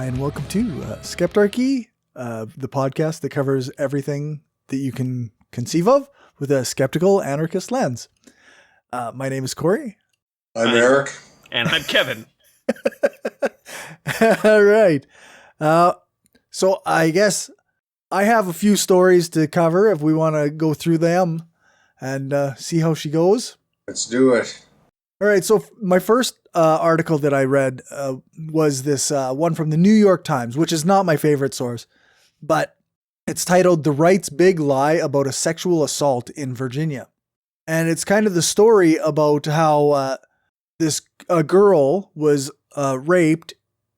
Hi, and welcome to Skeptarchy, the podcast that covers everything that you can conceive of with a skeptical anarchist lens. My name is Cory. I'm Eric. And I'm Kevin. All right. So I guess I have a few stories to cover if we want to go through them and see how she goes. Let's do it. All right. So my first article that I read was this one from the New York Times, which is not my favorite source, but it's titled "The Right's Big Lie About a Sexual Assault in Virginia." And it's kind of the story about how a girl was raped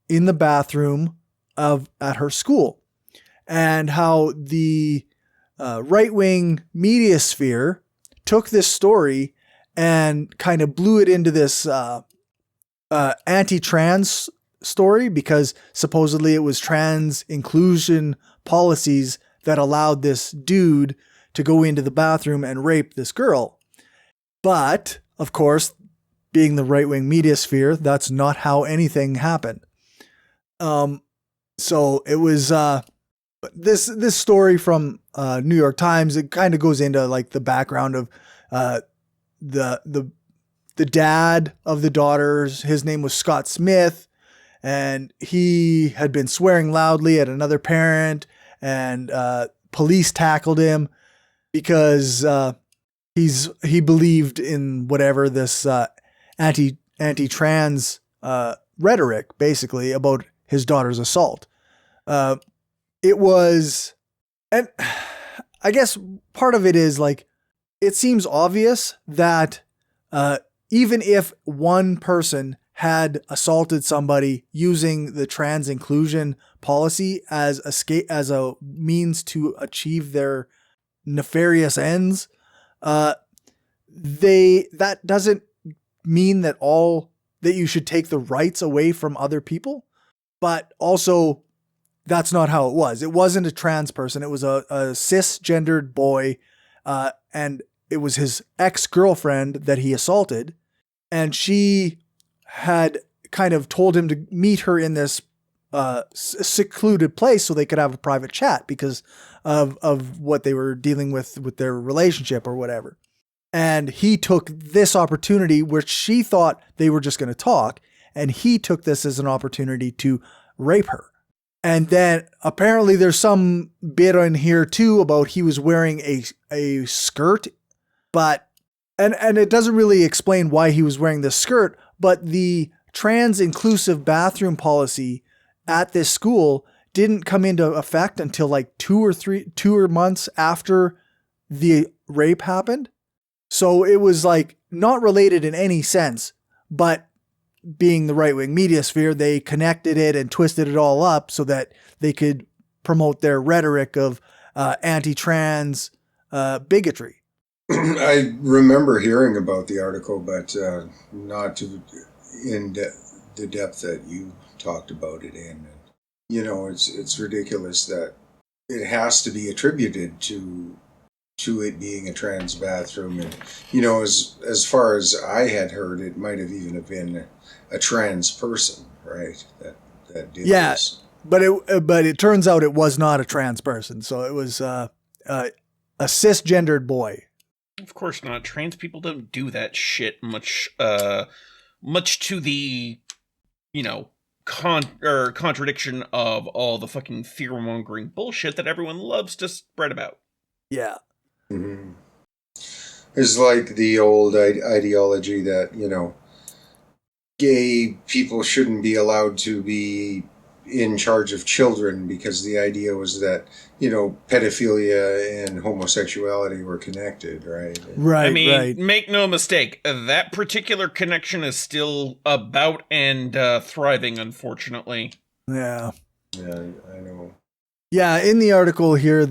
in the bathroom at her school, and how the right-wing media sphere took this story and kind of blew it into this anti-trans story, because supposedly it was trans inclusion policies that allowed this dude to go into the bathroom and rape this girl. But, of course, being the right-wing media sphere, that's not how anything happened. So it was this story from New York Times. It kind of goes into like the background of the dad of the daughters. His name was Scott Smith, and he had been swearing loudly at another parent, and police tackled him because he believed in whatever this anti-trans rhetoric, basically, about his daughter's assault. It was, and I guess part of it is like, it seems obvious that even if one person had assaulted somebody using the trans inclusion policy as a means to achieve their nefarious ends, that doesn't mean that you should take the rights away from other people. But also, that's not how it was. It wasn't a trans person. It was a cisgendered boy, and it was his ex-girlfriend that he assaulted. And she had kind of told him to meet her in this secluded place so they could have a private chat because of what they were dealing with their relationship or whatever. And he took this opportunity, which she thought they were just going to talk, and he took this as an opportunity to rape her. And then apparently there's some bit on here too about he was wearing a skirt, but and it doesn't really explain why he was wearing this skirt, but the trans inclusive bathroom policy at this school didn't come into effect until like 2 months after the rape happened. So it was like not related in any sense, but being the right-wing media sphere, they connected it and twisted it all up so that they could promote their rhetoric of anti-trans bigotry. I remember hearing about the article, but not in the depth that you talked about it in. You know, it's ridiculous that it has to be attributed to it being a trans bathroom. And, you know, as far as I had heard, it might have even been a trans person, right? That did this. But it turns out it was not a trans person. So it was a cisgendered boy. Of course not. Trans people don't do that shit much to the, contradiction of all the fucking fear-mongering bullshit that everyone loves to spread about. Yeah. Mm-hmm. It's like the old ideology that, gay people shouldn't be allowed to be in charge of children because the idea was that, pedophilia and homosexuality were connected, right? Right. I mean, right. Make no mistake, that particular connection is still about and thriving, unfortunately. Yeah. Yeah, I know. Yeah, in the article here,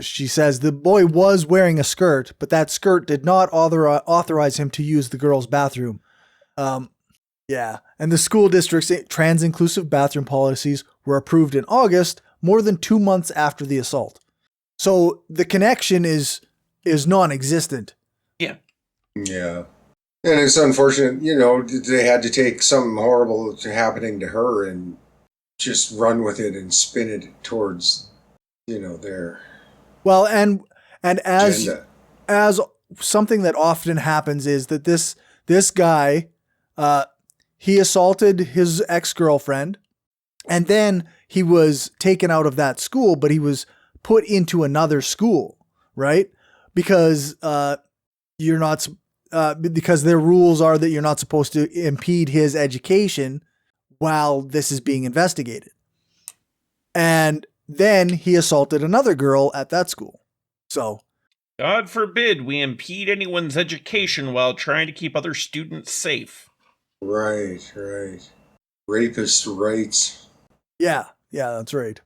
she says the boy was wearing a skirt, but that skirt did not authorize him to use the girl's bathroom. Yeah, and the school district's trans-inclusive bathroom policies were approved in August, more than 2 months after the assault. So the connection is non-existent. Yeah. Yeah. And it's unfortunate, they had to take something horrible happening to her and just run with it and spin it towards, their Well, and as agenda. as something that often happens is that this guy, he assaulted his ex-girlfriend, and then he was taken out of that school, but he was put into another school, right? Because you're not because their rules are that you're not supposed to impede his education while this is being investigated. And then he assaulted another girl at that school. So, God forbid we impede anyone's education while trying to keep other students safe. Right. Rapist rights. yeah, that's right.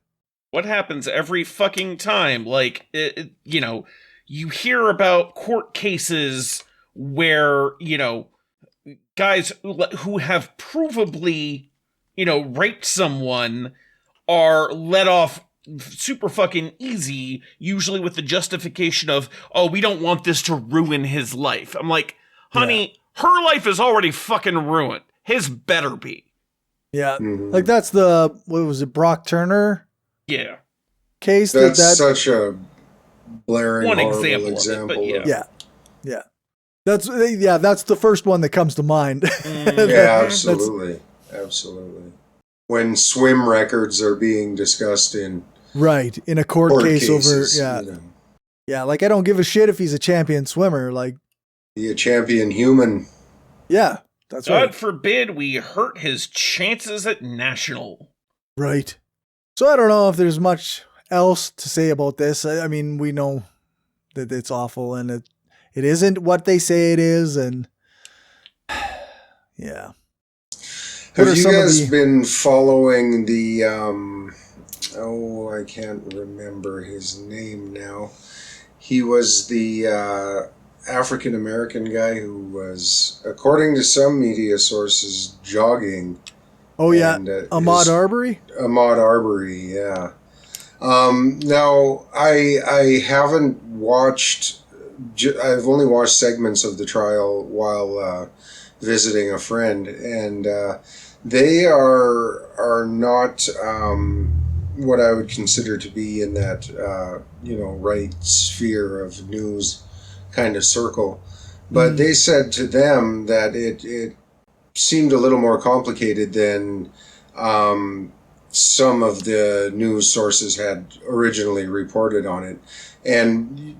What happens every fucking time? Like, you hear about court cases where, guys who have provably, raped someone are let off super fucking easy, usually with the justification of, oh, we don't want this to ruin his life. I'm like, honey, her life is already fucking ruined. His better be. Yeah. Mhm. Like that's what was it, Brock Turner Yeah. case? That's that such a blaring One horrible example of it, example but yeah. Yeah. That's the first one that comes to mind. Yeah, absolutely. Absolutely. When swim records are being discussed in Right. In a court case cases, over, yeah. Like I don't give a shit if he's a champion swimmer. Like, be a champion human. yeah, that's God right. forbid we hurt his chances at national. Right. So I don't know if there's much else to say about this. I mean, we know that it's awful and it isn't what they say it is. And yeah. Have you guys been following the, I can't remember his name now. He was the African-American guy who was, according to some media sources, jogging. Oh, yeah. Ahmaud Arbery? Ahmaud Arbery, yeah. Now, I haven't watched, I've only watched segments of the trial while visiting a friend, and they are not what I would consider to be in that, right sphere of news kind of circle. But they said to them that it seemed a little more complicated than some of the news sources had originally reported on it. And,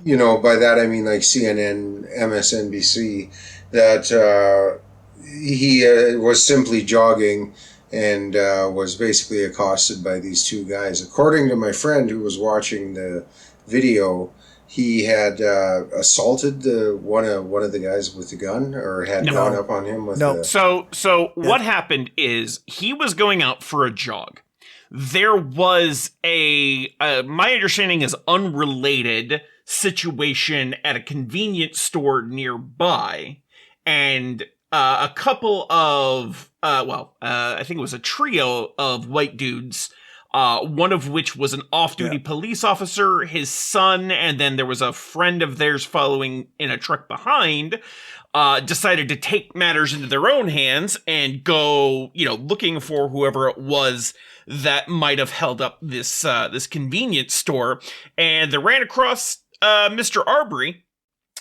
by that I mean like CNN, MSNBC, that he was simply jogging and was basically accosted by these two guys. According to my friend who was watching the video, he had assaulted one of the guys with the gun, or had gone up on him with the... So what happened is he was going out for a jog. There was my understanding is unrelated situation at a convenience store nearby, and a couple of, I think it was a trio of white dudes, one of which was an off-duty police officer, his son, and then there was a friend of theirs following in a truck behind, decided to take matters into their own hands and go, looking for whoever it was that might have held up this convenience store. And they ran across Mr. Arbery,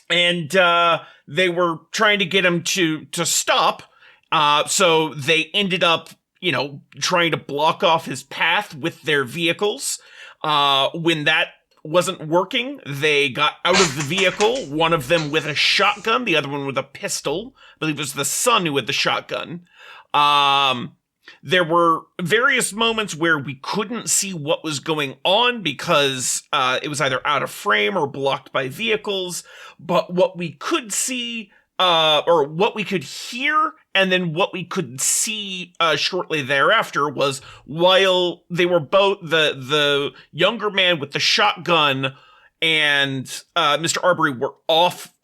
and they were trying to get him to stop. So they ended up, trying to block off his path with their vehicles. When that wasn't working, they got out of the vehicle, one of them with a shotgun, the other one with a pistol. I believe it was the son who had the shotgun. There were various moments where we couldn't see what was going on because it was either out of frame or blocked by vehicles. But what we could see, or what we could hear, and then what we could see shortly thereafter was while they were both, the younger man with the shotgun and Mr. Arbery were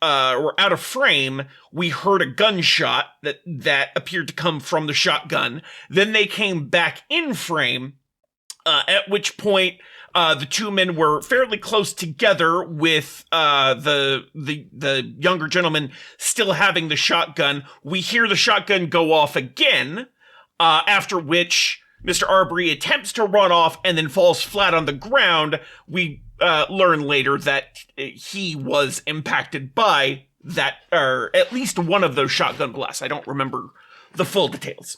out of frame, we heard a gunshot that appeared to come from the shotgun. Then they came back in frame, at which point the two men were fairly close together, with the younger gentleman still having the shotgun. We hear the shotgun go off again, after which Mr. Arbery attempts to run off and then falls flat on the ground, we learn later that he was impacted by that, or at least one of those shotgun blasts. I don't remember the full details.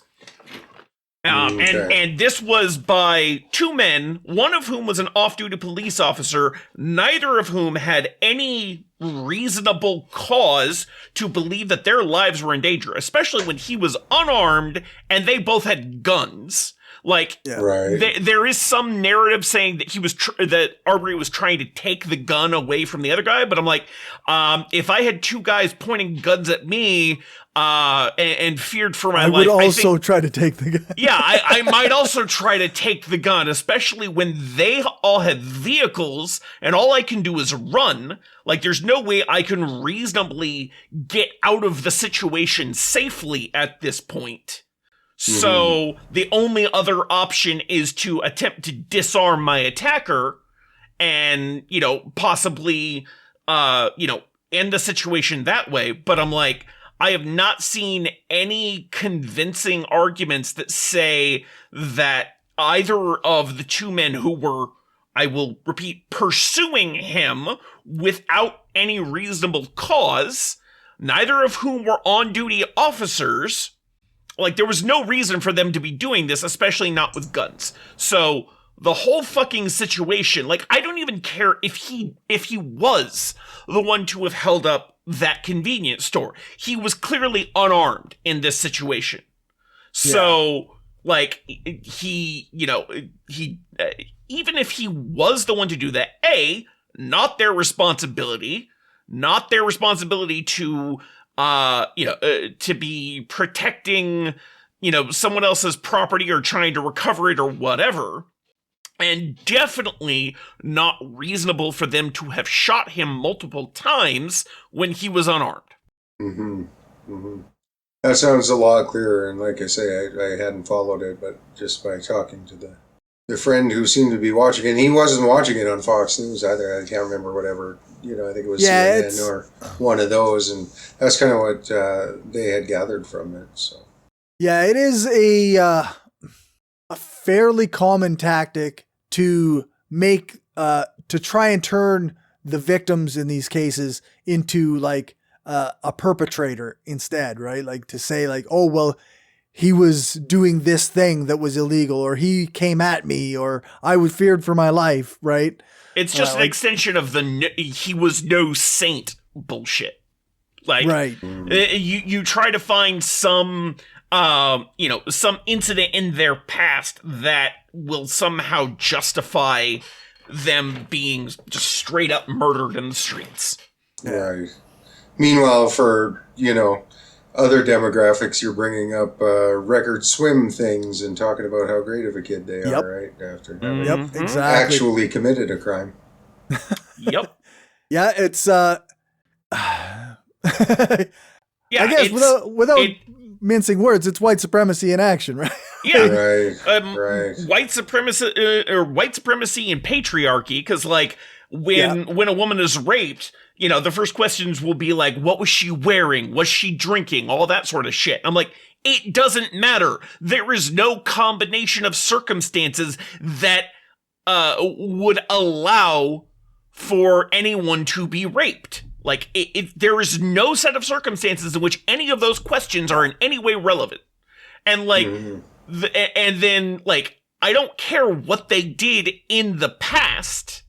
And this was by two men, one of whom was an off-duty police officer, neither of whom had any reasonable cause to believe that their lives were in danger, especially when he was unarmed and they both had guns. Like, there is some narrative saying that that Arbery was trying to take the gun away from the other guy, but I'm like, if I had two guys pointing guns at me, and feared for my life, I would also try to take the gun. Yeah, I might also try to take the gun, especially when they all have vehicles and all I can do is run. Like, there's no way I can reasonably get out of the situation safely at this point. So the only other option is to attempt to disarm my attacker and, possibly, end the situation that way. But I'm like, I have not seen any convincing arguments that say that either of the two men who were, I will repeat, pursuing him without any reasonable cause, neither of whom were on-duty officers. Like, there was no reason for them to be doing this, especially not with guns. So the whole fucking situation, like, I don't even care if he was the one to have held up that convenience store. He was clearly unarmed in this situation. So, like, he even if he was the one to do that, not their responsibility to to be protecting, someone else's property or trying to recover it or whatever. And definitely not reasonable for them to have shot him multiple times when he was unarmed. That sounds a lot clearer. And like I say, I hadn't followed it, but just by talking to the friend who seemed to be watching it, and he wasn't watching it on Fox News either. I can't remember whatever. I think it was CNN or one of those, and that's kind of what they had gathered from it. So, yeah, it is a fairly common tactic to make to try and turn the victims in these cases into like a perpetrator instead, right? Like to say like, oh well, he was doing this thing that was illegal, or he came at me, or I was feared for my life, right? It's just an extension of he was no saint bullshit. Like, right. You try to find some, some incident in their past that will somehow justify them being just straight up murdered in the streets. Right. Meanwhile, for, other demographics, you're bringing up record swim things and talking about how great of a kid they are, right? After having exactly. actually committed a crime. Yep. Yeah, it's yeah, I guess without mincing words, it's white supremacy in action, right? Yeah, right. White supremacy and patriarchy, because like when a woman is raped, the first questions will be like, what was she wearing? Was she drinking? All that sort of shit. I'm like, it doesn't matter. There is no combination of circumstances that would allow for anyone to be raped. Like, there is no set of circumstances in which any of those questions are in any way relevant. And like, and then like, I don't care what they did in the past.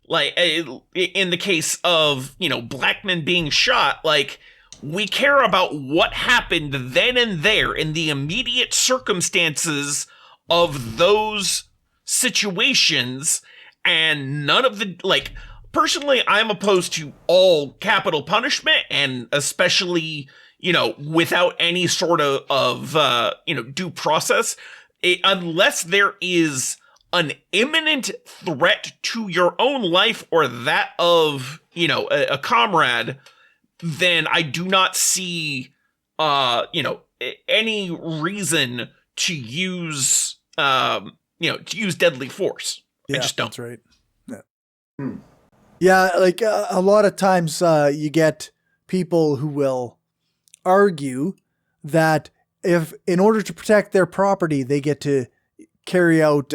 Like, in the case of, black men being shot, like, we care about what happened then and there in the immediate circumstances of those situations, and none of the, like, personally, I'm opposed to all capital punishment, and especially, without any sort of due process, unless there is an imminent threat to your own life or that of, a comrade, then I do not see, any reason to use, deadly force. Yeah, I just don't. That's right. Yeah. Yeah, like a lot of times you get people who will argue that if in order to protect their property, they get to carry out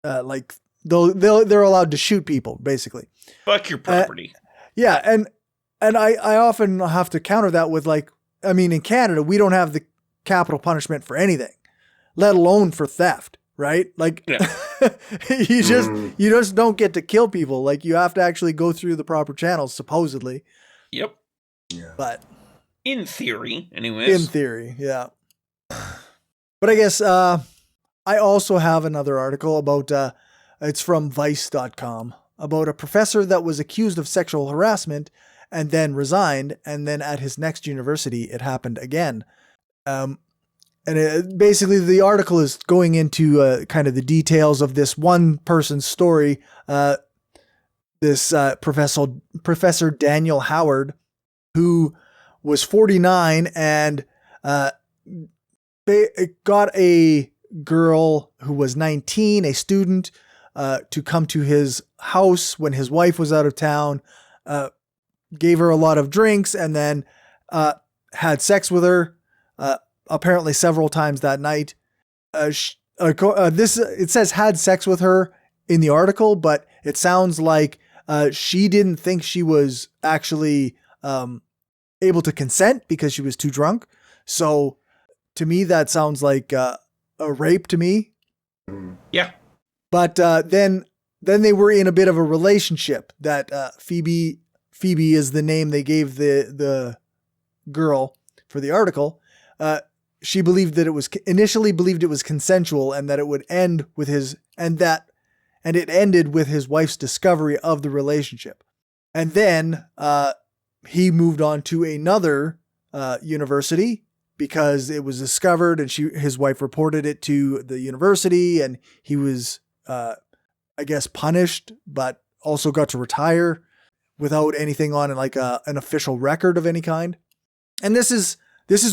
like they're allowed to shoot people basically. Fuck your property. Yeah, and I often have to counter that with like, I mean, in Canada we don't have the capital punishment for anything, let alone for theft, right? Like, Yeah. you just don't get to kill people. Like, you have to actually go through the proper channels, supposedly. Yep. Yeah. But in theory, anyways. in theory, yeah. But I guess I also have another article about it's from Vice.com about a professor that was accused of sexual harassment and then resigned, and then at his next university it happened again. And basically the article is going into kind of the details of this one person's story. This Professor Daniel Howard, who was 49 and got a girl who was 19, a student, to come to his house when his wife was out of town, gave her a lot of drinks, and then had sex with her, apparently several times that night. It says had sex with her in the article, but it sounds like she didn't think she was actually able to consent because she was too drunk. So to me, that sounds like a rape to me. Yeah. But then they were in a bit of a relationship that Phoebe is the name they gave the girl for the article. She believed that initially believed it was consensual and that it would end with it ended with his wife's discovery of the relationship. And then he moved on to another university because it was discovered, and his wife reported it to the university, and he was, I guess, punished, but also got to retire without anything on like an official record of any kind. And this is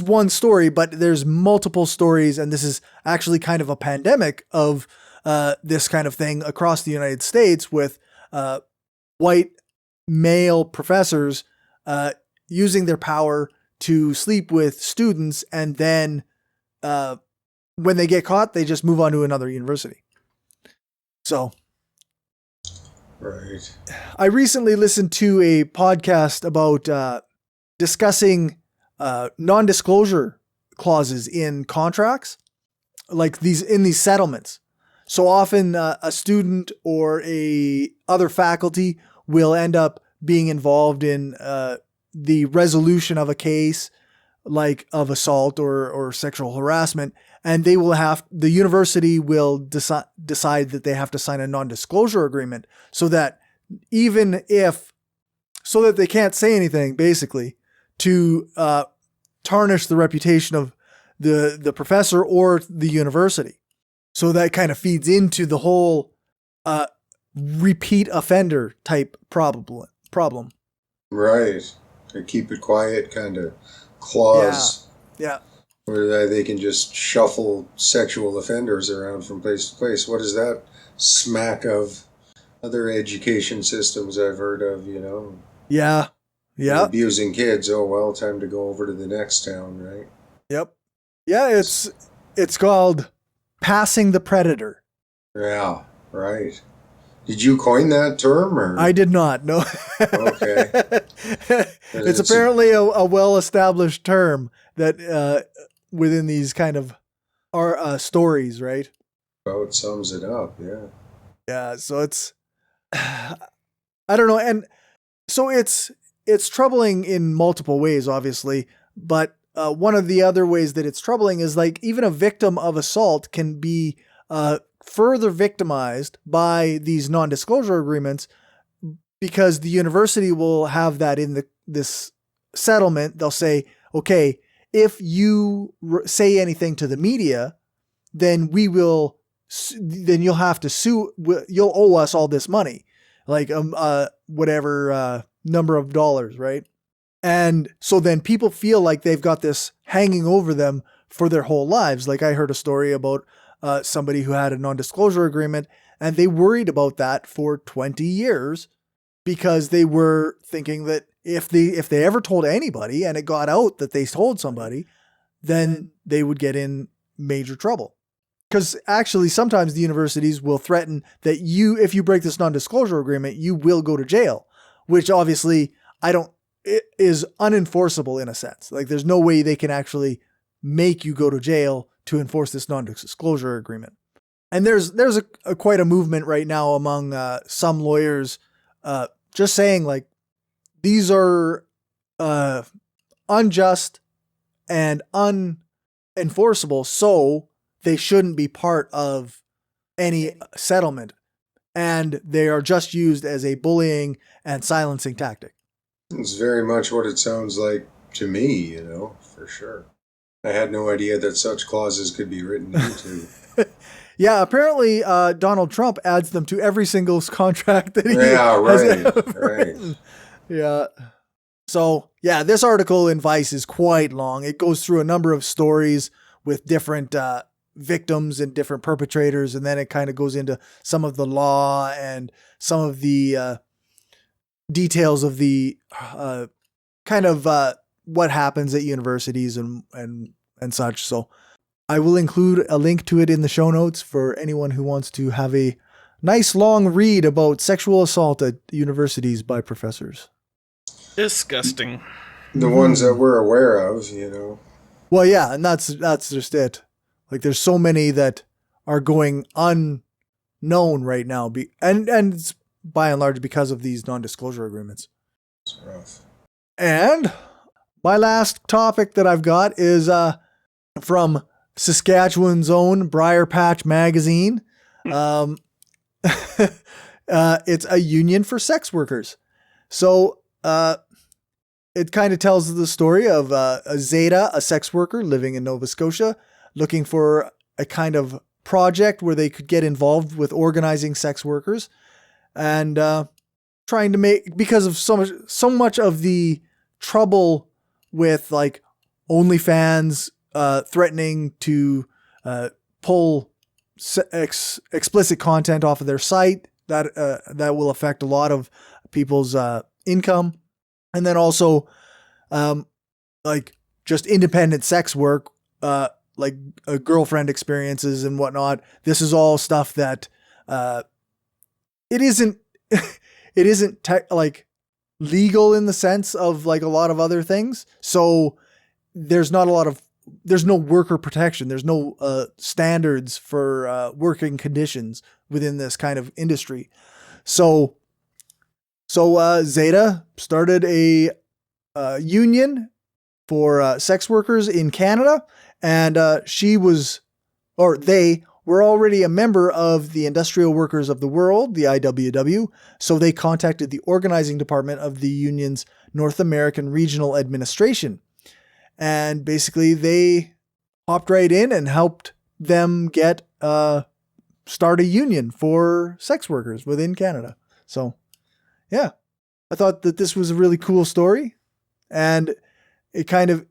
one story, but there's multiple stories, and this is actually kind of a pandemic of this kind of thing across the United States with white male professors using their power to sleep with students, and then when they get caught, they just move on to another university. So, right. I recently listened to a podcast about discussing non-disclosure clauses in contracts, like in these settlements. So often a student or a other faculty will end up being involved in the resolution of a case, like of assault or sexual harassment, and the university will decide that they have to sign a non-disclosure agreement so that they can't say anything, basically, to tarnish the reputation of the professor or the university. So that kind of feeds into the whole repeat offender type problem. Right. A keep it quiet kind of clause. Yeah. Where they can just shuffle sexual offenders around from place to place. What is that smack of other education systems I've heard of, Yeah. Yeah. Abusing kids. Oh, well, time to go over to the next town, right? Yep. Yeah, it's called passing the predator. Yeah, right. Did you coin that term? Or? I did not, no. Okay. It's apparently a well-established term that within these kind of stories, right? About sums it up, yeah. Yeah, so it's, I don't know, and so it's troubling in multiple ways, obviously, but one of the other ways that it's troubling is like even a victim of assault can be further victimized by these non-disclosure agreements because the university will have that in this settlement. They'll say, okay, if you say anything to the media, then then you'll have to sue. You'll owe us all this money, like whatever number of dollars, right? And so then people feel like they've got this hanging over them for their whole lives. Like I heard a story about somebody who had a non-disclosure agreement, and they worried about that for 20 years because they were thinking that if they ever told anybody and it got out that they told somebody, then they would get in major trouble. because actually sometimes the universities will threaten that if you break this non-disclosure agreement, you will go to jail, which obviously it is unenforceable in a sense. Like there's no way they can actually make you go to jail to enforce this non-disclosure agreement. And there's quite a movement right now among some lawyers just saying like these are unjust and unenforceable, so they shouldn't be part of any settlement. And they are just used as a bullying and silencing tactic. It's very much what it sounds like to me, for sure. I had no idea that such clauses could be written into. Yeah, apparently Donald Trump adds them to every single contract that he has right. Yeah. So, yeah, this article in Vice is quite long. It goes through a number of stories with different victims and different perpetrators, and then it kind of goes into some of the law and some of the details of the what happens at universities and such. So I will include a link to it in the show notes for anyone who wants to have a nice long read about sexual assault at universities by professors. Disgusting. The ones that we're aware of, Well, yeah, and that's just it. Like there's so many that are going unknown right now, and it's by and large because of these non-disclosure agreements. It's rough. And my last topic that I've got is from Saskatchewan's own Briar Patch Magazine. It's a union for sex workers. So it kind of tells the story of a Zeta, a sex worker living in Nova Scotia, looking for a kind of project where they could get involved with organizing sex workers and trying to make, because of so much of the trouble with like OnlyFans threatening to pull explicit content off of their site, that will affect a lot of people's income. And then also like just independent sex work, like girlfriend experiences and whatnot. This is all stuff that it isn't like legal in the sense of like a lot of other things. So there's no worker protection. There's no standards for working conditions within this kind of industry. So Zeta started a union for sex workers in Canada, and they were already a member of the Industrial Workers of the World, the IWW, so they contacted the organizing department of the union's North American Regional Administration. And basically they hopped right in and helped them start a union for sex workers within Canada. So, yeah, I thought that this was a really cool story, and it kind of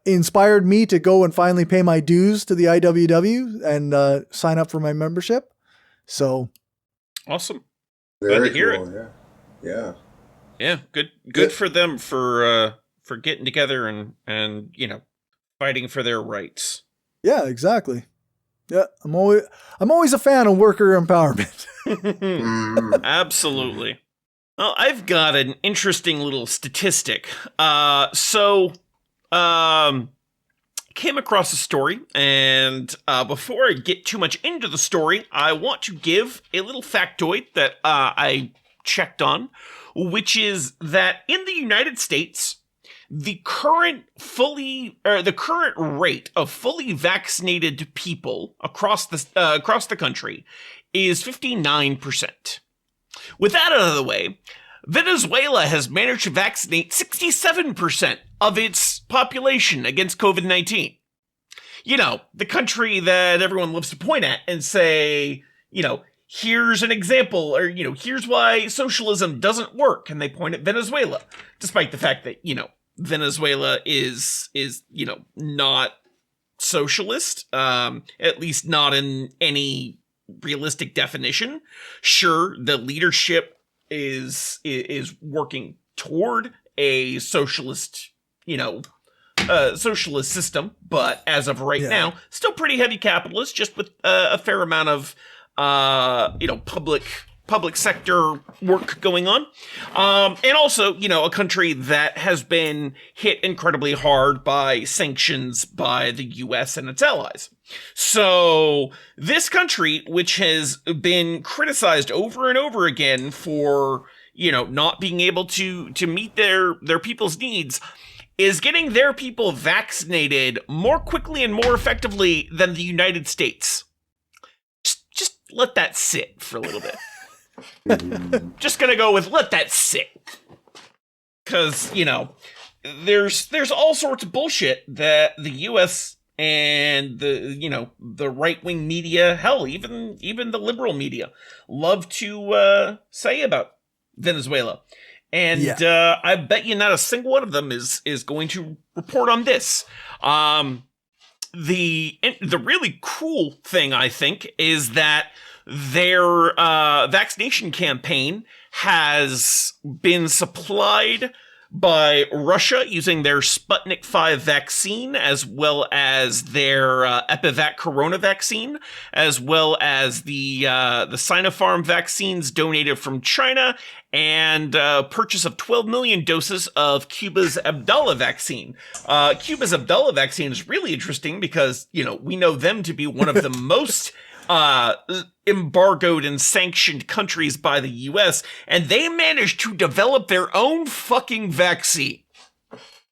inspired me to go and finally pay my dues to the IWW and sign up for my membership. So awesome. Very Glad to hear cool. it. Yeah. Yeah, good for them for getting together and fighting for their rights. Yeah, exactly. Yeah, I'm always a fan of worker empowerment. Absolutely. Well, I've got an interesting little statistic. Came across a story, and before I get too much into the story, I want to give a little factoid that I checked on, which is that in the United States, the current rate of fully vaccinated people across the country is 59%. With that out of the way, Venezuela has managed to vaccinate 67% of its population against COVID-19. The country that everyone loves to point at and say, here's an example, or, here's why socialism doesn't work. And they point at Venezuela, despite the fact that, Venezuela is not socialist, at least not in any realistic definition. Sure, the leadership is working toward a socialist, socialist system, but as of right Yeah. now, still pretty heavy capitalist, just with a fair amount of public sector work going on. And also, a country that has been hit incredibly hard by sanctions by the US and its allies. So this country, which has been criticized over and over again for, not being able to meet their people's needs, is getting their people vaccinated more quickly and more effectively than the United States. Just let that sit for a little bit. Just gonna go with let that sit. Because, there's all sorts of bullshit that the US and the right-wing media, hell, even the liberal media, love to say about Venezuela. And I bet you not a single one of them is going to report on this. The really cool thing, I think, is that their vaccination campaign has been supplied by Russia using their Sputnik 5 vaccine, as well as their Epivac Corona vaccine, as well as the Sinopharm vaccines donated from China, and purchase of 12 million doses of Cuba's Abdala vaccine. Cuba's Abdala vaccine is really interesting because, we know them to be one of the most embargoed and sanctioned countries by the US, and they managed to develop their own fucking vaccine.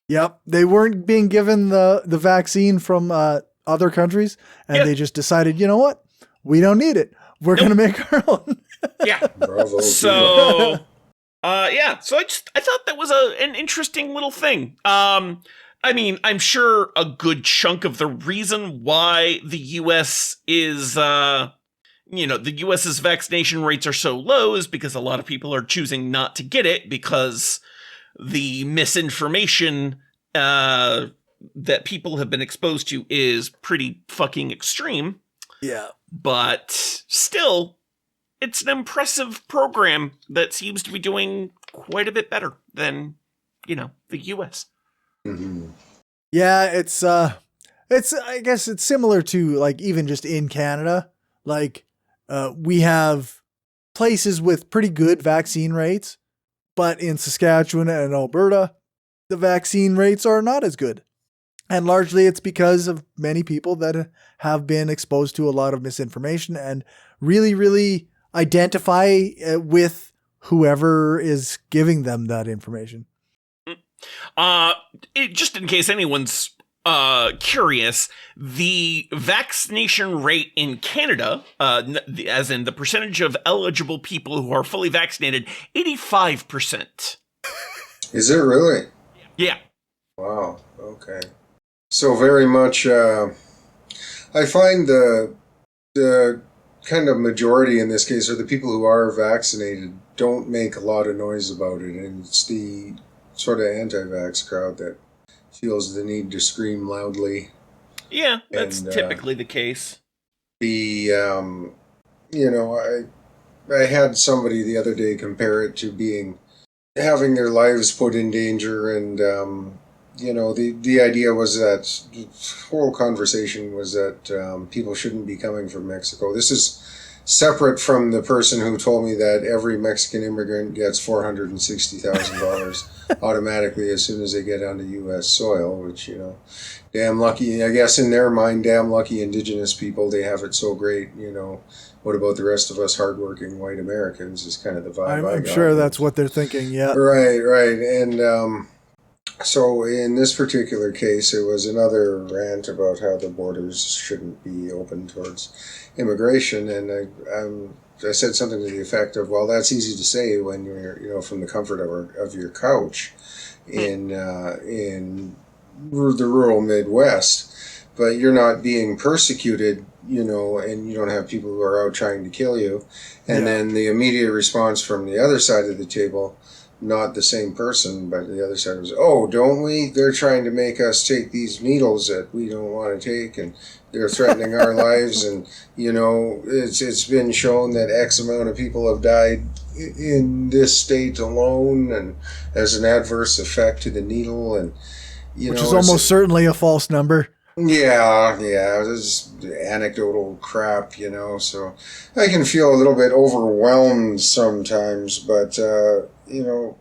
Yep. They weren't being given the vaccine from other countries, and they just decided, you know what? We don't need it. We're going to make our own. Yeah. Bravo. So, so I thought that was an interesting little thing. I'm sure a good chunk of the reason why the U.S. is, the U.S.'s vaccination rates are so low is because a lot of people are choosing not to get it because the misinformation that people have been exposed to is pretty fucking extreme. Yeah. But still, it's an impressive program that seems to be doing quite a bit better than, the U.S. Mm-hmm. Yeah, it's I guess it's similar to like even just in Canada, like we have places with pretty good vaccine rates, but in Saskatchewan and Alberta, the vaccine rates are not as good. And largely it's because of many people that have been exposed to a lot of misinformation and really, really identify with whoever is giving them that information. Just in case anyone's curious, the vaccination rate in Canada, as in the percentage of eligible people who are fully vaccinated, 85%. Is it really? Yeah. Wow. Okay. So very much, I find the kind of majority in this case, or the people who are vaccinated, don't make a lot of noise about it, and it's the sort of anti-vax crowd that feels the need to scream loudly. Yeah, that's typically the case. I had somebody the other day compare it to having their lives put in danger, and the idea was that the whole conversation was that people shouldn't be coming from Mexico. This is separate from the person who told me that every Mexican immigrant gets $460,000 automatically as soon as they get onto U.S. soil, which, damn lucky, I guess in their mind, damn lucky indigenous people, they have it so great, What about the rest of us hardworking white Americans is kind of the vibe I'm sure that's what they're thinking, yeah. Right. And so in this particular case, it was another rant about how the borders shouldn't be open towards immigration, and I said something to the effect of, well, that's easy to say when you're from the comfort of your couch in the rural Midwest, but you're not being persecuted, and you don't have people who are out trying to kill you. And then the immediate response from the other side of the table, not the same person, but the other side was, oh, don't we? They're trying to make us take these needles that we don't want to take, and they're threatening our lives, and, it's been shown that X amount of people have died in this state alone, and as an adverse effect to the needle, and You Which know, is almost certainly a false number. Yeah, it's anecdotal crap, you know, so I can feel a little bit overwhelmed sometimes, but, you know,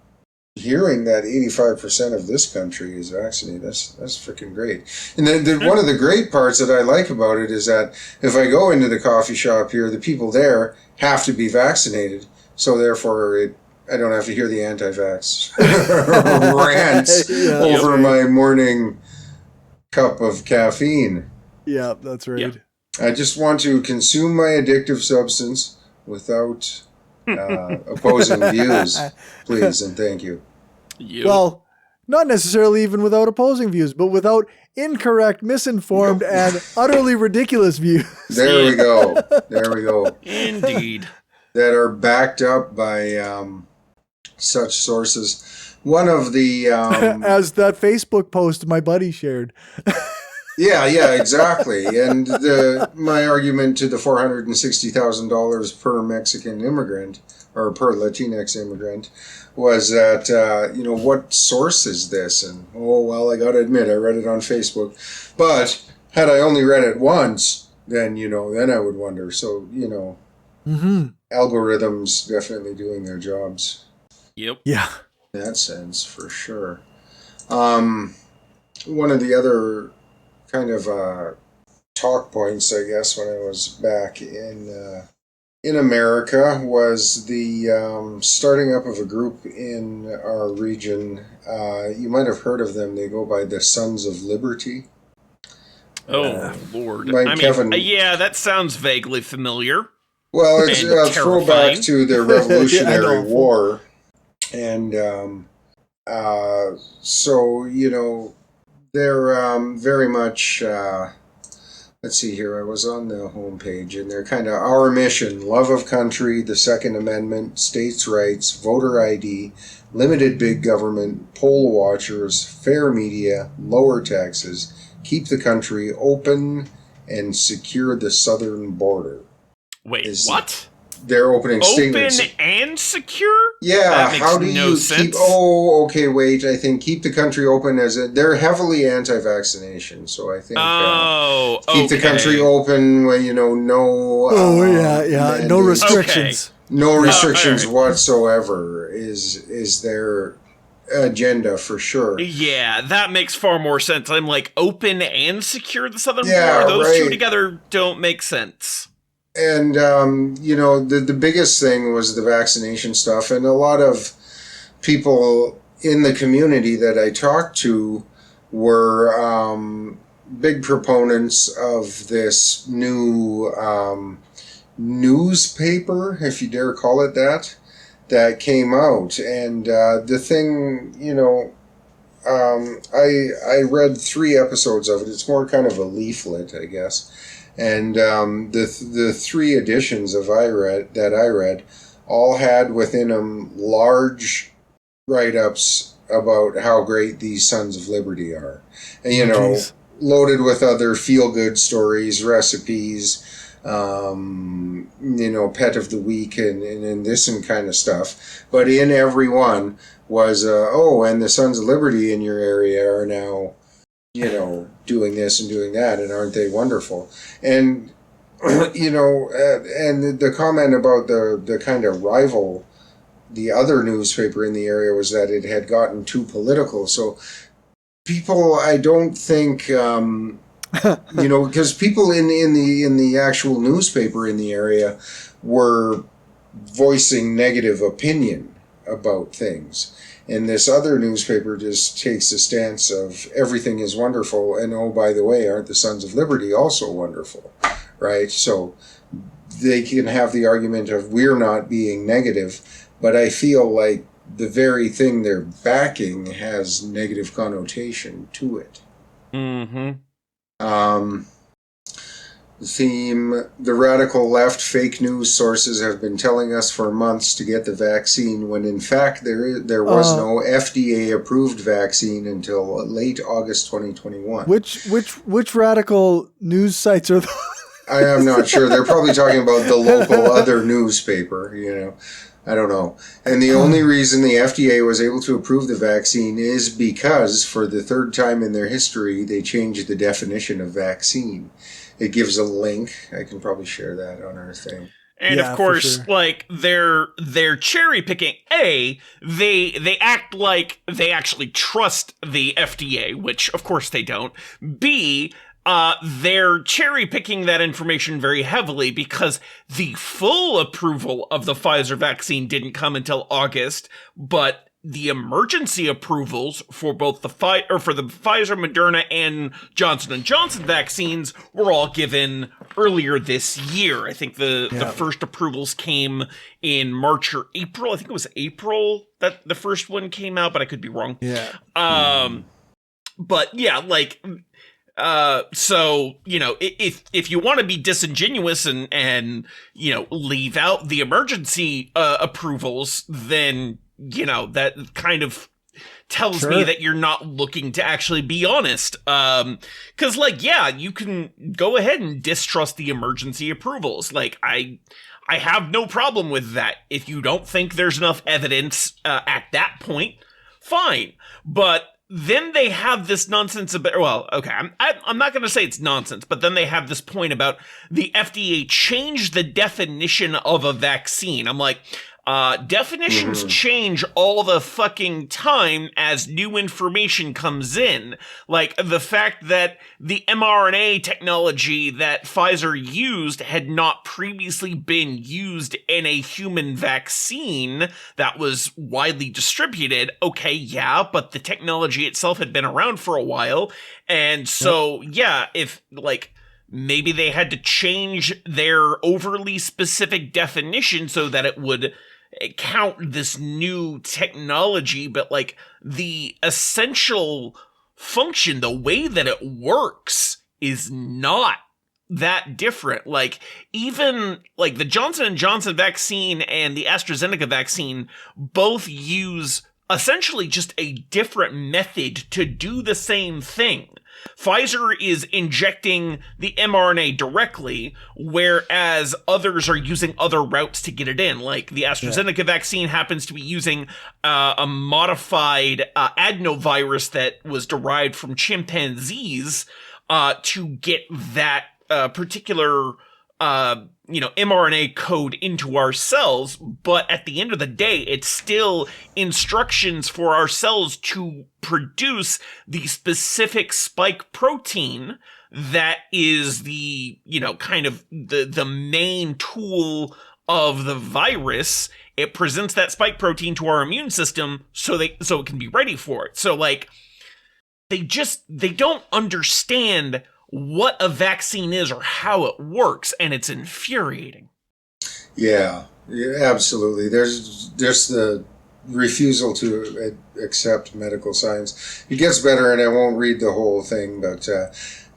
hearing that 85% of this country is vaccinated, that's freaking great. And then one of the great parts that I like about it is that if I go into the coffee shop here, the people there have to be vaccinated, so therefore I don't have to hear the anti-vax rants over my morning cup of caffeine. Yeah, that's right. Yeah. I just want to consume my addictive substance without opposing views, please and thank you. Well, not necessarily even without opposing views, but without incorrect, misinformed, and utterly ridiculous views. There we go. Indeed. That are backed up by such sources. One of the as that Facebook post my buddy shared. Yeah, exactly. And my argument to the $460,000 per Mexican immigrant or per Latinx immigrant was that what source is this? And I got to admit, I read it on Facebook, but had I only read it once, then I would wonder. So algorithms definitely doing their jobs. Yep. Yeah. In that sense, for sure. One of the other kind of talk points, I guess, when I was back in America was the starting up of a group in our region. You might have heard of them. They go by the Sons of Liberty. Oh, Lord. Kevin, yeah, that sounds vaguely familiar. Well, it's a throwback to the Revolutionary War. And so, they're very much, let's see here, I was on the homepage, and they're kind of our mission: love of country, the Second Amendment, states' rights, voter ID, limited big government, poll watchers, fair media, lower taxes, keep the country open, and secure the southern border. Wait, what? Their opening statements. Open and secure? Yeah, that makes how do no you sense. keep? Oh, okay, wait. I think keep the country open they're heavily anti-vaccination, so I think keep the country open when no. No restrictions. Okay. No restrictions whatsoever is their agenda for sure. Yeah, that makes far more sense. I'm like, open and secure the southern border. Those two together don't make sense. And, the biggest thing was the vaccination stuff. And a lot of people in the community that I talked to were big proponents of this new newspaper, if you dare call it that came out. And the thing, I read 3 episodes of it. It's more kind of a leaflet, I guess. And the 3 editions that I read all had within them large write-ups about how great these Sons of Liberty are. And, loaded with other feel-good stories, recipes, pet of the week and this and kind of stuff. But in every one was, and the Sons of Liberty in your area are now doing this and doing that, and aren't they wonderful? And, and the comment about the kind of rival, the other newspaper in the area, was that it had gotten too political. So people, I don't think, because people in the actual newspaper in the area were voicing negative opinion about things. And this other newspaper just takes a stance of everything is wonderful, and by the way, aren't the Sons of Liberty also wonderful, right? So they can have the argument of we're not being negative, but I feel like the very thing they're backing has negative connotation to it. Mm-hmm. Theme, the radical left fake news sources have been telling us for months to get the vaccine when in fact there was no FDA approved vaccine until late August 2021. Which radical news sites are those? I am not sure. They're probably talking about the local other newspaper, I don't know. And the only reason the FDA was able to approve the vaccine is because, for the third time in their history, they changed the definition of vaccine. It gives a link. I can probably share that on our thing. And Yeah, of for course, sure. like they're cherry picking. They act like they actually trust the FDA, which of course they don't. B, they're cherry picking that information very heavily because the full approval of the Pfizer vaccine didn't come until August, but the emergency approvals for both the Pfizer, Moderna, and Johnson & Johnson vaccines were all given earlier this year. I think the first approvals came in March or April. I think it was April that the first one came out, but I could be wrong. Yeah. But yeah, like, so, you know, if you want to be disingenuous and, you know, leave out the emergency approvals, then, you know, that kind of tells me that you're not looking to actually be honest. 'Cause like, yeah, you can go ahead and distrust the emergency approvals. Like, I have no problem with that. If you don't think there's enough evidence at that point, fine. But then they have this nonsense about, well, okay, I'm not going to say it's nonsense, but then they have this point about the FDA changed the definition of a vaccine. I'm like, definitions change all the fucking time as new information comes in. Like, the fact that the mRNA technology that Pfizer used had not previously been used in a human vaccine that was widely distributed. Okay, yeah, but the technology itself had been around for a while. And so, yeah, if, like, maybe they had to change their overly specific definition so that it would count this new technology, but like the essential function, the way that it works is not that different. Like, even like the Johnson & Johnson vaccine and the AstraZeneca vaccine both use essentially just a different method to do the same thing. Pfizer is injecting the mRNA directly, whereas others are using other routes to get it in. Like the AstraZeneca vaccine happens to be using a modified adenovirus that was derived from chimpanzees to get that particular mRNA code into our cells, but at the end of the day, it's still instructions for our cells to produce the specific spike protein that is the, kind of the main tool of the virus. It presents that spike protein to our immune system so it can be ready for it. So like, they don't understand what a vaccine is or how it works, and it's infuriating. Yeah, absolutely. There's the refusal to accept medical science. It gets better, and I won't read the whole thing, but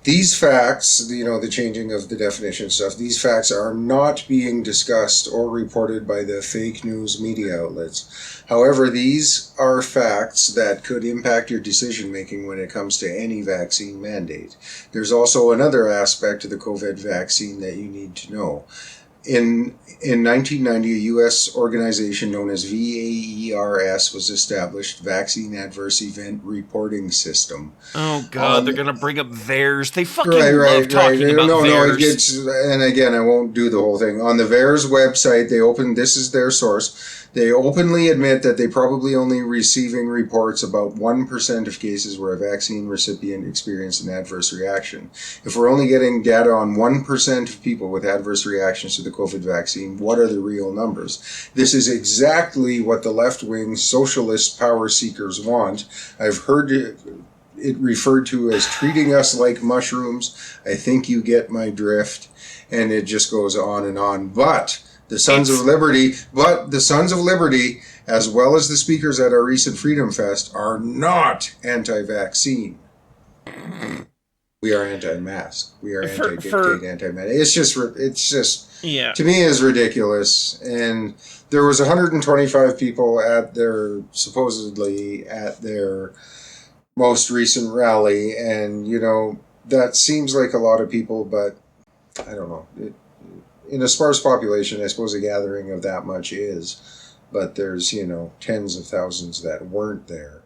these facts, the changing of the definition stuff, these facts are not being discussed or reported by the fake news media outlets. However, these are facts that could impact your decision-making when it comes to any vaccine mandate. There's also another aspect to the COVID vaccine that you need to know. In 1990, a U.S. organization known as VAERS was established, Vaccine Adverse Event Reporting System. Oh, God, they're going to bring up VAERS. They fucking love talking about VAERS. And again, I won't do the whole thing. On the VAERS website, this is their source, they openly admit that they probably only receiving reports about 1% of cases where a vaccine recipient experienced an adverse reaction. If we're only getting data on 1% of people with adverse reactions to the COVID vaccine, what are the real numbers? This is exactly what the left-wing socialist power seekers want. I've heard it referred to as treating us like mushrooms. I think you get my drift. And it just goes on and on. But the Sons of Liberty, as well as the speakers at our recent Freedom Fest, are not anti-vaccine. We are anti-mask. We are anti-gay, anti-med. It's just, to me, is ridiculous. And there was 125 people supposedly at their most recent rally. And, that seems like a lot of people, but I don't know. In a sparse population, I suppose a gathering of that much is. but there's, tens of thousands that weren't there.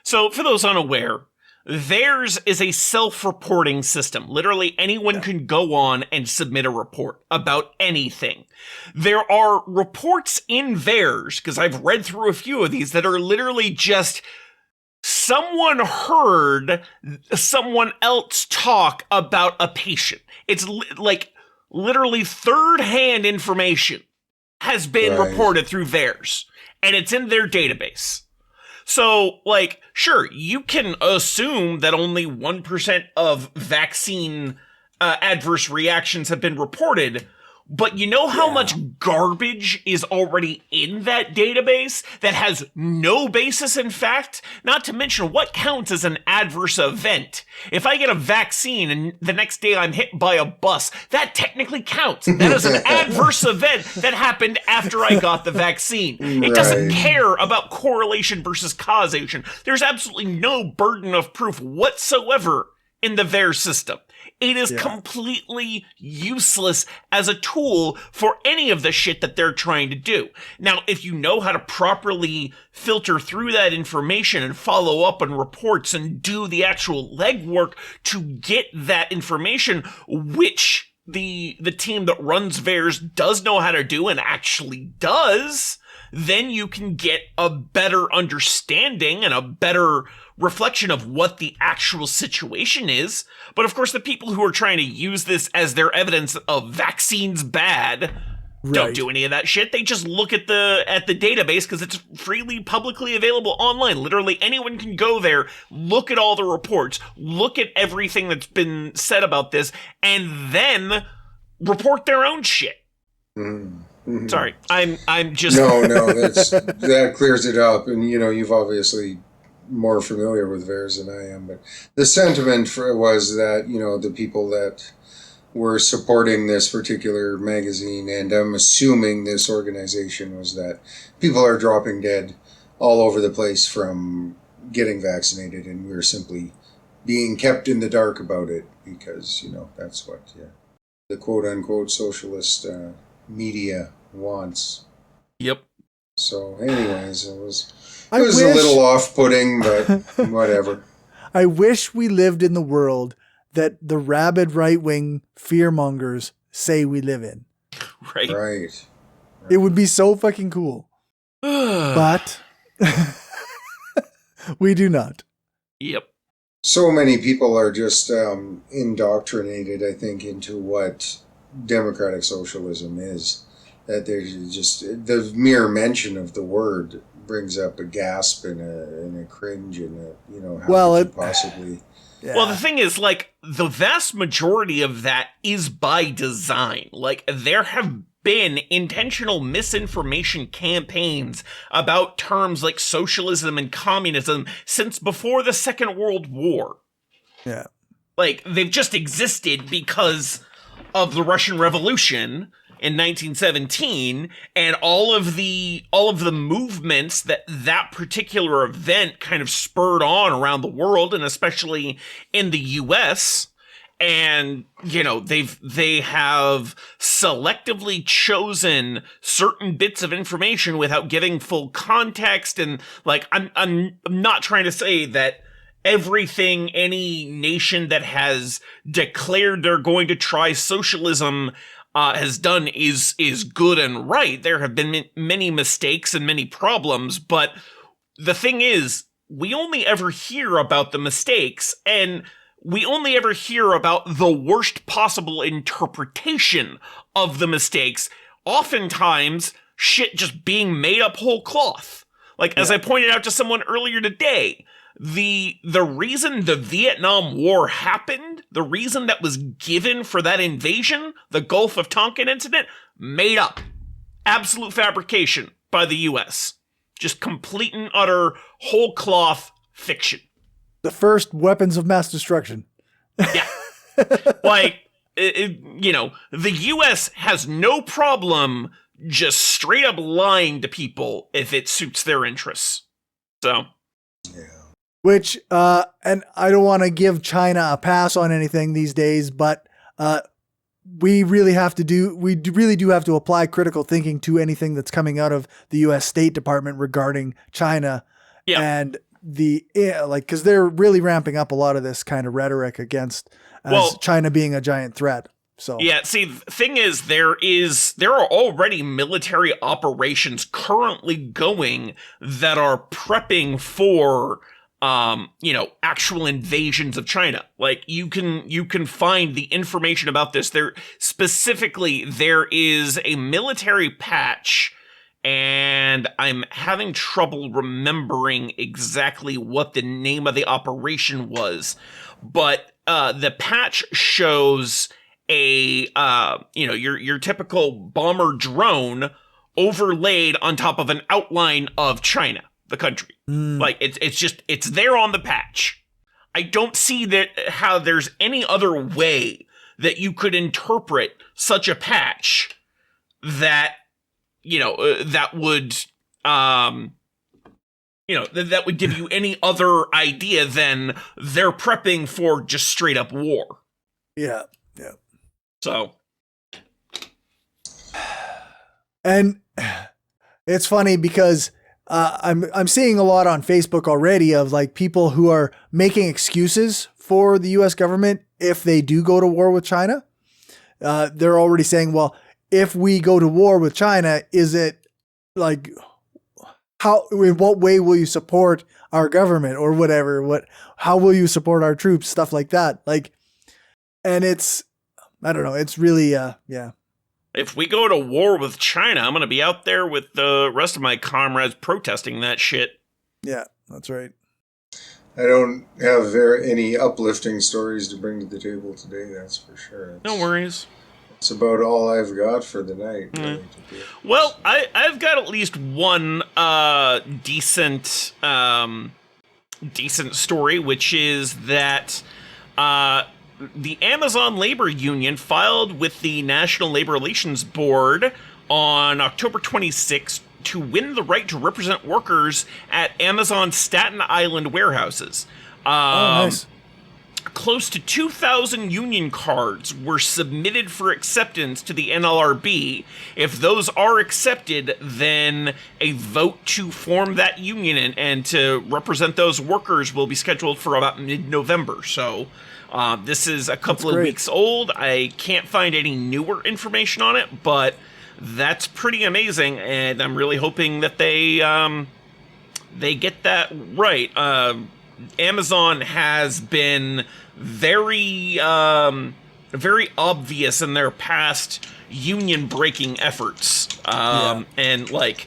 So for those unaware, theirs is a self-reporting system. Literally anyone can go on and submit a report about anything. There are reports in theirs, because I've read through a few of these, that are literally just someone heard someone else talk about a patient. It's like literally third-hand information has been reported through theirs, and it's in their database. So, sure, you can assume that only 1% of vaccine adverse reactions have been reported, but you know how much garbage is already in that database that has no basis in fact? Not to mention what counts as an adverse event. If I get a vaccine and the next day I'm hit by a bus, that technically counts. That is an adverse event that happened after I got the vaccine. It doesn't care about correlation versus causation. There's absolutely no burden of proof whatsoever in the VAERS system. It is completely useless as a tool for any of the shit that they're trying to do. Now, if you know how to properly filter through that information and follow up on reports and do the actual legwork to get that information, which the team that runs VAERS does know how to do and actually does, then you can get a better understanding and a better reflection of what the actual situation is. But of course, the people who are trying to use this as their evidence of vaccines bad don't do any of that shit. They just look at the database because it's freely publicly available online. Literally anyone can go there, look at all the reports, look at everything that's been said about this, and then report their own shit. Mm-hmm. Sorry, I'm just that clears it up, and you've obviously more familiar with VAERS than I am, but the sentiment was that the people that were supporting this particular magazine, and I'm assuming this organization, was that people are dropping dead all over the place from getting vaccinated, and we're simply being kept in the dark about it because that's what the quote unquote socialist media wants. Yep. So anyways, it was a little off-putting, but whatever. I wish we lived in the world that the rabid right-wing fearmongers say we live in. Right. It would be so fucking cool. But we do not. Yep. So many people are just indoctrinated, I think, into what democratic socialism is. That there's just the mere mention of the word brings up a gasp and a cringe and how could you possibly. Yeah. Well, the thing is, the vast majority of that is by design. There have been intentional misinformation campaigns about terms like socialism and communism since before the Second World War. Yeah. They've just existed because of the Russian Revolution in 1917, and all of the movements that particular event kind of spurred on around the world, and especially in the U.S. And they have selectively chosen certain bits of information without giving full context. And I'm not trying to say that everything any nation that has declared they're going to try socialism has done is good and right. There have been many mistakes and many problems, but the thing is, we only ever hear about the mistakes, and we only ever hear about the worst possible interpretation of the mistakes. Oftentimes, shit just being made up whole cloth. As I pointed out to someone earlier today, the reason the Vietnam War happened, the reason that was given for that invasion, the Gulf of Tonkin incident, made up. Absolute fabrication by the U.S. Just complete and utter whole cloth fiction. The first weapons of mass destruction. Yeah. The U.S. has no problem just straight up lying to people if it suits their interests. So. Yeah. Which, and I don't want to give China a pass on anything these days, but we really do have to apply critical thinking to anything that's coming out of the U.S. State Department regarding China. Yeah. And because they're really ramping up a lot of this kind of rhetoric against China being a giant threat. So yeah, see, the thing is, there are already military operations currently going that are prepping for actual invasions of China. Like you can find the information about this. There is a military patch, and I'm having trouble remembering exactly what the name of the operation was, but the patch shows your typical bomber drone overlaid on top of an outline of China, the country. Like it's there on the patch. I don't see how there's any other way that you could interpret such a patch that that would that would give you any other idea than they're prepping for just straight up war. Yeah. So, and it's funny because I'm seeing a lot on Facebook already of like people who are making excuses for the U.S. government if they do go to war with China. They're already saying, well, if we go to war with China, is it like in what way will you support our government or whatever? How will you support our troops? Stuff like that. Like, and I don't know. It's really, yeah. If we go to war with China, I'm going to be out there with the rest of my comrades protesting that shit. Yeah, that's right. I don't have any uplifting stories to bring to the table today, that's for sure. No worries. It's about all I've got for the night. Really, well, I've got at least one decent story, which is that the Amazon Labor Union filed with the National Labor Relations Board on October 26th to win the right to represent workers at Amazon Staten Island warehouses. Nice. Close to 2,000 union cards were submitted for acceptance to the NLRB. If those are accepted, then a vote to form that union and to represent those workers will be scheduled for about mid-November. So this is a couple of weeks old. I can't find any newer information on it, but that's pretty amazing, and I'm really hoping that they get that right. Amazon has been very obvious in their past union breaking efforts, and like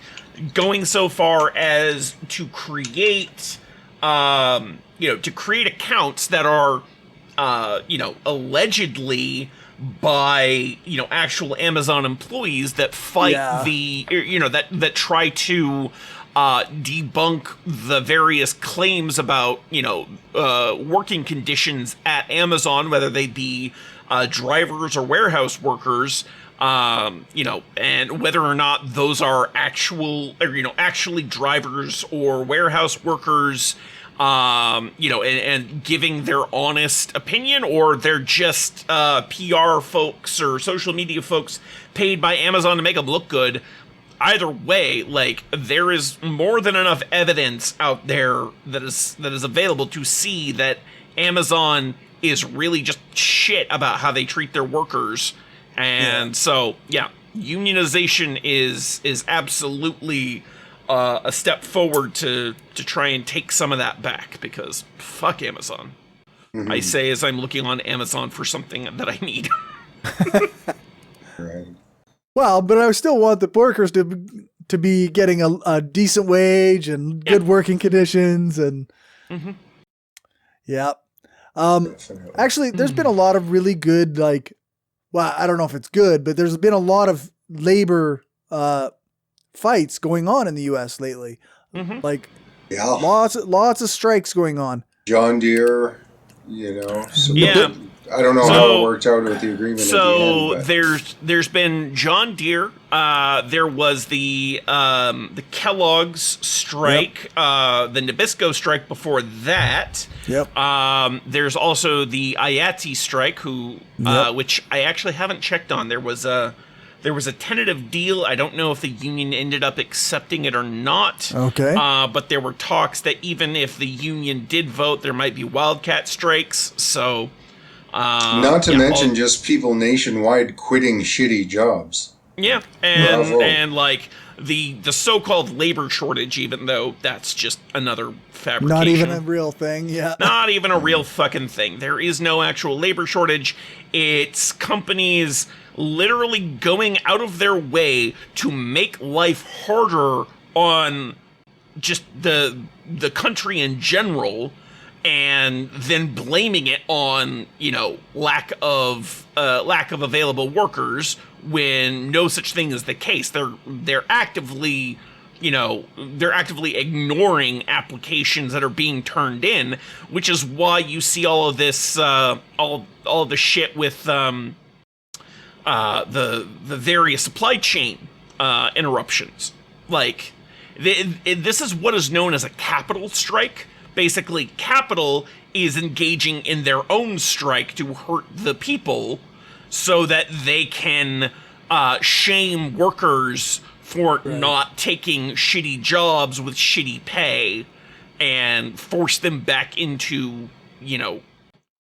going so far as to create accounts that are allegedly by actual Amazon employees that fight that try to debunk the various claims about working conditions at Amazon, whether they be drivers or warehouse workers, and whether or not those are actually drivers or warehouse workers, and giving their honest opinion, or they're just PR folks or social media folks paid by Amazon to make them look good. Either way, like, there is more than enough evidence out there that is available to see that Amazon is really just shit about how they treat their workers. And so, unionization is absolutely a step forward to try and take some of that back, because fuck Amazon. Mm-hmm. I say as I'm looking on Amazon for something that I need. Right. Well, but I still want the workers to be getting a decent wage and good working conditions and actually there's been a lot of really good, like, well, I don't know if it's good, but there's been a lot of labor fights going on in the US lately. Like lots of strikes going on. John Deere, I don't know how it worked out with the agreement. So at the end, there's been John Deere. There was the Kellogg's strike, the Nabisco strike before that. Yep. There's also the IATSE strike, which I actually haven't checked on. There was a tentative deal. I don't know if the union ended up accepting it or not. Okay. But there were talks that even if the union did vote, there might be wildcat strikes. So, not to mention just people nationwide quitting shitty jobs. Yeah, and like the so-called labor shortage, even though that's just another fabrication. Not even a real thing. Yeah. Not even a real fucking thing. There is no actual labor shortage. It's companies literally going out of their way to make life harder on just the country in general, and then blaming it on, lack of available workers when no such thing is the case. They're actively ignoring applications that are being turned in, which is why you see all of this all the shit with the various supply chain interruptions. Like, this is what is known as a capital strike. Basically, capital is engaging in their own strike to hurt the people so that they can shame workers for not taking shitty jobs with shitty pay and force them back into,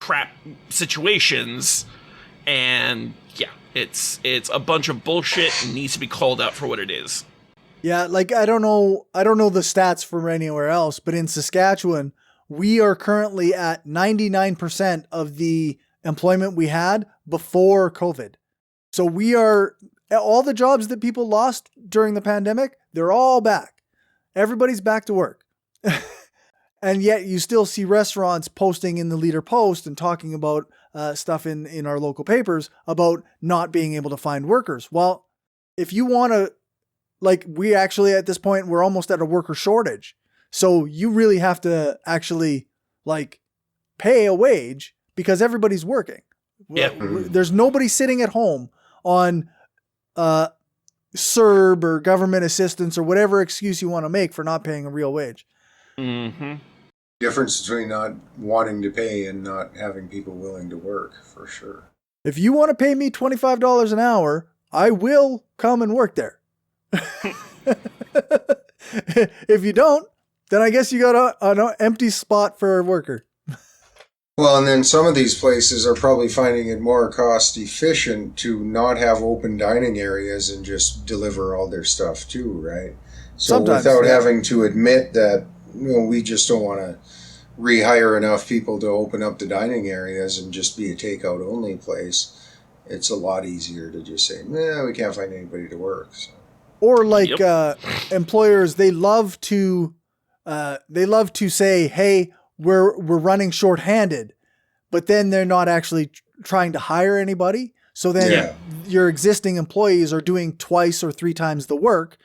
crap situations. And yeah, it's a bunch of bullshit and needs to be called out for what it is. Yeah, like I don't know the stats from anywhere else, but in Saskatchewan, we are currently at 99% of the employment we had before COVID. So we are, all the jobs that people lost during the pandemic, they're all back. Everybody's back to work. And yet you still see restaurants posting in the Leader Post and talking about stuff in our local papers about not being able to find workers. Well, if you want to, like, we actually at this point, we're almost at a worker shortage. So you really have to actually pay a wage because everybody's working. Yeah. There's nobody sitting at home on CERB or government assistance or whatever excuse you want to make for not paying a real wage. Mm-hmm. Difference between not wanting to pay and not having people willing to work, for sure. If you want to pay me $25 an hour, I will come and work there. If you don't, then I guess you got an empty spot for a worker. Well, and then some of these places are probably finding it more cost efficient to not have open dining areas and just deliver all their stuff too, right? So sometimes, without having to admit that, we just don't want to rehire enough people to open up the dining areas and just be a takeout only place, it's a lot easier to just say, we can't find anybody to work. So. Or employers, they love to say, hey, we're running shorthanded, but then they're not actually trying to hire anybody. So then your existing employees are doing twice or three times the work,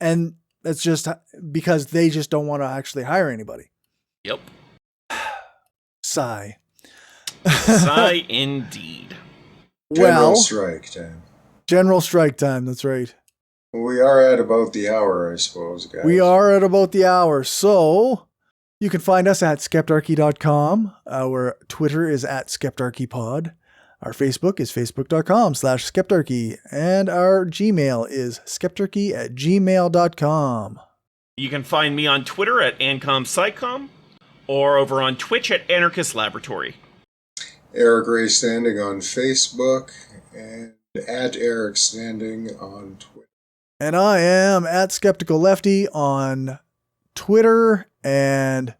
and that's just because they just don't want to actually hire anybody. Yep. Sigh. Sigh indeed. General strike time. General strike time, that's right. We are at about the hour, I suppose, guys. We are at about the hour. So you can find us at skeptarchy.com. Our Twitter is at skeptarchypod. Our Facebook is facebook.com/skeptarchy. And our Gmail is skeptarchy@gmail.com. You can find me on Twitter at AncomPsychom or over on Twitch at Anarchist Laboratory. Eric Ray Standing on Facebook and at Eric Standing on Twitter. And I am at Skeptical Lefty on Twitter and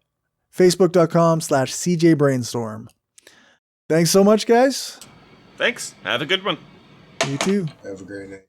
facebook.com/CJBrainstorm. Thanks so much, guys. Thanks. Have a good one. You too. Have a great night.